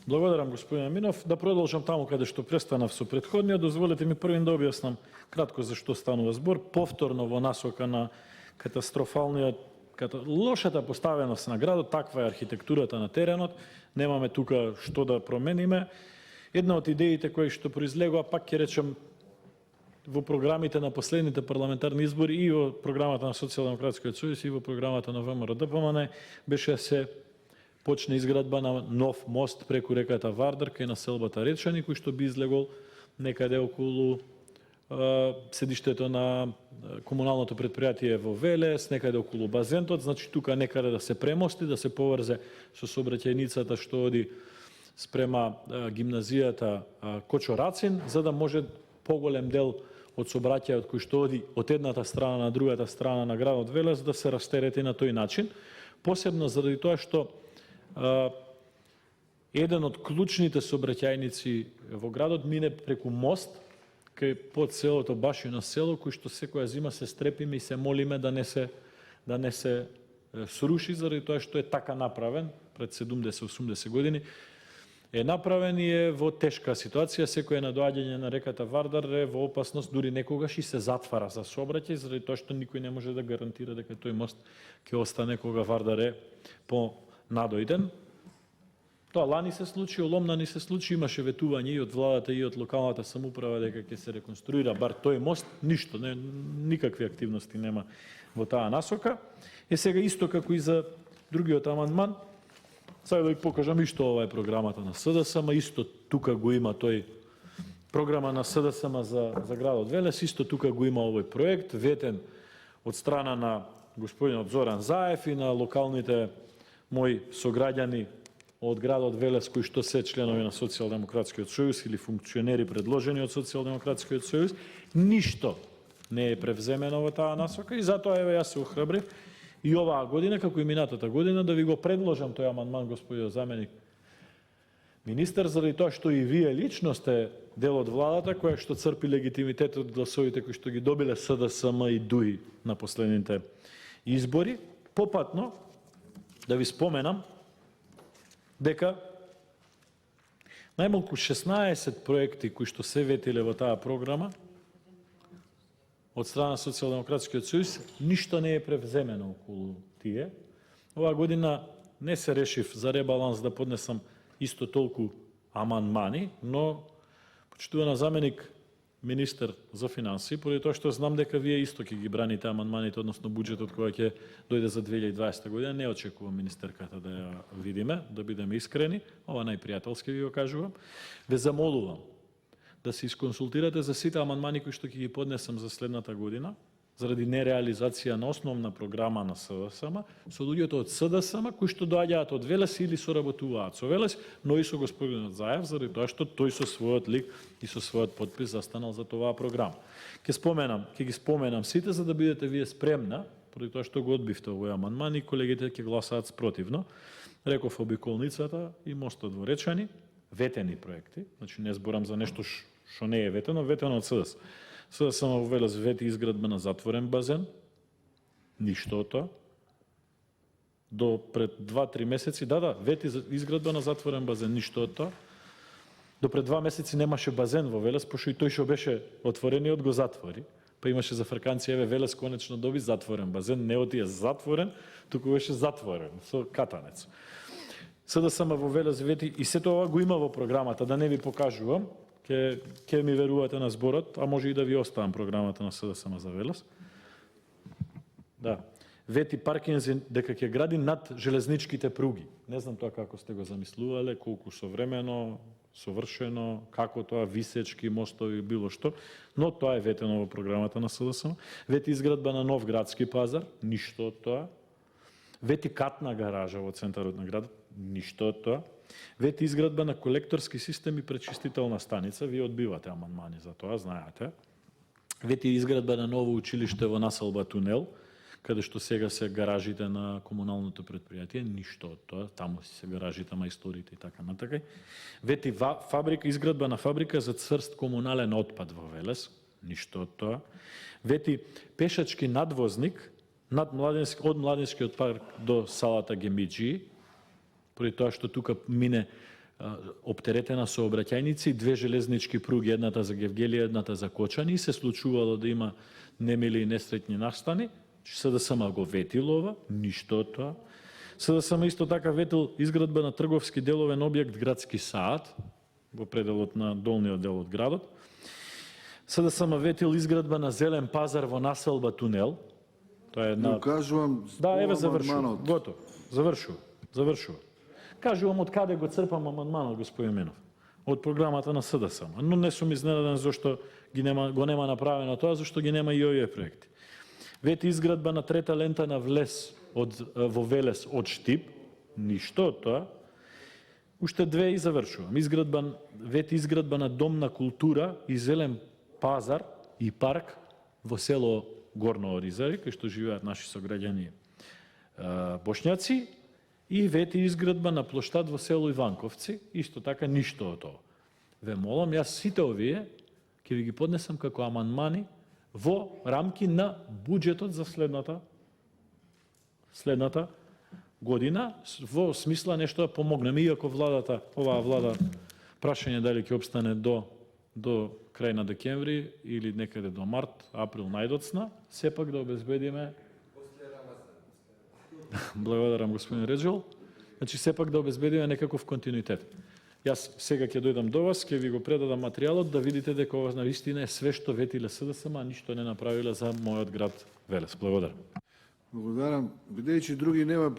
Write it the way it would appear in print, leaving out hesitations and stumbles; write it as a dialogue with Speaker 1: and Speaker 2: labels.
Speaker 1: Благодарам, господин Аминов. Да продолжам таму каде што престанав со претходниот. Дозволете ми првин да објаснам кратко за што станува збор. Повторно во насока на лошата поставеност на градот, таква е архитектурата на теренот. Немаме тука што да промениме. Една од идеите кои што произлегува, пак ќе речем, во програмите на последните парламентарни избори и во програмата на Социјалдемократскиот сојуз и во програмата на ВМРО-ДПМН беше се почне изградба на нов мост преку реката Вардар кај населбата Речани, кој што би излегол некаде околу седиштето на комуналното предпријатие во Велес, некаде околу базентот, значи тука некаде да се премости, да се поврзе со сообраќајницата што оди спрема гимназијата Кочорацин, за да може поголем дел од сообраќајот кој што оди од едната страна на другата страна на градот Велес да се растерети на тој начин, посебно заради тоа што еден од клучните сообраќајници во градот мине преку мост кај под селото Башино село, кој што секоја зима се стрепиме и се молиме да не се сруши, заради тоа што е така направен пред 70-80 години. Е направен и е во тешка ситуација, секој надоаѓање на реката Вардар е во опасност, дури некогаш и се затвара за сообраќај, заради тоа што никој не може да гарантира дека тој мост ќе остане кога Вардар е по надојден. Тоа лани се случи, оломна ни се случи, имаше ветување и од владата и од локалната самоуправа дека ќе се реконструира бар тој мост, ништо, никакви активности нема во таа насока. Е сега исто како и за другиот амандман, сега да ви покажам и што ова е програмата на СДСМ, исто тука го има тој програма на СДСМ за градот Велес, исто тука го има овој проект, ветен од страна на господинот Зоран Заев и на локалните мои сограѓани од градот Велес, кои што се членови на Социјалдемократскиот сојуз или функционери предложени од Социјалдемократскиот сојуз, ништо не е превземено во таа насока и затоа еве јас се охрабрив и оваа година, како и минатата година, да ви го предложам тој амандман, господиот заменик министер, заради тоа што и вие лично сте дел од владата која што црпи легитимитет од гласовите кои што ги добиле СДСМ и ДУИ на последните избори. Попатно да ви споменам дека најмалку 16 проекти кои што се ветиле во таа програма од страна на Социјалдемократскиот сојуз, ништо не е превземено околу тие. Оваа година не се решив за ребаланс да поднесам исто толку амандмани, но почитувана заменик министер за финансии, поради тоа што знам дека вие исто ќе ги браните амандманите, односно буџетот кој ќе дојде за 2020 година, не очекувам министерката да ја видиме, да бидеме искрени, ова најпријателски ви го кажувам. Ве замолувам да се исконсултирате за сите амандмани кои што ќе ги поднесам за следната година, заради нереализација на основна програма на СДСМ, со луѓето од СДСМ кои што доаѓаат од Велес или соработуваат со Велес, но и со господинот Заев, заради тоа што тој со својот лик и со својот подпис застанал за оваа програма. Ќе ги споменам сите за да бидете вие спремна, поради тоа што го одбивте овој амандман и колегите ќе гласаат спротивно. Реков обиколницата и мостот во Речани, ветени проекти, значи не зборам за нешто што не е ветено, ветено од СДС. СДСМ во Велес вети изградба на затворен базен, ништо од тоа. До пред 2-3 месеци, вети изградба на затворен базен, ништо од тоа. До пред 2 месеци немаше базен во Велес, пошто и тој што беше отворениот го затвори. Па имаше зафрканција, еве Велес конечно доби затворен базен, не отие затворен, туку беше затворен со катанец. СДСМ во Велес вети и сето ова го има во програмата, да не ви покажувам. Ке ми верувате на зборот, а може и да ви оставам програмата на СДСМ за Велес. Да. Вети паркинзи дека ќе гради над железничките пруги. Не знам тоа како сте го замислувале, колку современо, совршено, како тоа, висечки, мостови, било што, но тоа е ветено во програмата на СДСМ. Вети изградба на нов градски пазар, ништо од тоа. Вети катна гаража во центарот на градот, ништо од тоа. Вети изградба на колекторски систем и пречистителна станица, вие одбивате амандмани за тоа, знаете. Вети изградба на ново училиште во населба Тунел, каде што сега се гаражите на комуналното предпријатие, ништо од тоа, таму се гаражите, мајсторите и така натака. Вети фабрика, изградба на фабрика за цврст комунален отпад во Велес, ништо од тоа. Вети пешачки надвозник од Младенскиот парк до салата Гемиџи, поради тоа што тука мине оптеретена сообраќајници, две железнички пруги, едната за Гевгелија, едната за Кочани, се случувало да има немили и несреќни настани. СДСМ го ветил ова, ништо од тоа. СДСМ исто така ветил изградба на трговски деловен објект Градски сад, во пределот на долниот дел од градот. СДСМ ветил изградба на зелен пазар во населба Тунел. Тоа е една...
Speaker 2: Кажувам,
Speaker 1: Да, еве завршува. Готово. Завршува. Кажувам од каде го црпам амандманот, господин Минов. Од програмата на СДСМ. Но не сум изненаден зашто го нема направено тоа, зашто ги нема и овие проекти. Вети изградба на трета лента на влез во Велес од Штип, ништо од тоа. Уште две и завршувам. Вети изградба на дом на култура и зелен пазар и парк во село Горно Оризари, кај што живеат наши сограѓани бошњаци, и вети изградба на плоштад во село Иванковци, исто така ништо од тоа. Ве молам, јас сите овие ќе ви ги поднесам како амандмани во рамки на буџетот за следната година, во смисла нешто да помогнеме, иако оваа влада, прашање дали ќе обстане до крај на декември или некаде до март, април најдоцна, сепак да обезбедиме... Благодарам, господин Реджол. Значи, сепак да обезбедиме некаков континуитет. Јас сега ќе дојдам до вас, ќе ви го предадам материјалот, да видите дека ова навистина е све што ветиле СДСМ, а ништо не направиле за мојот град Велес. Благодарам.
Speaker 2: Благодарам. Бидејќи други нема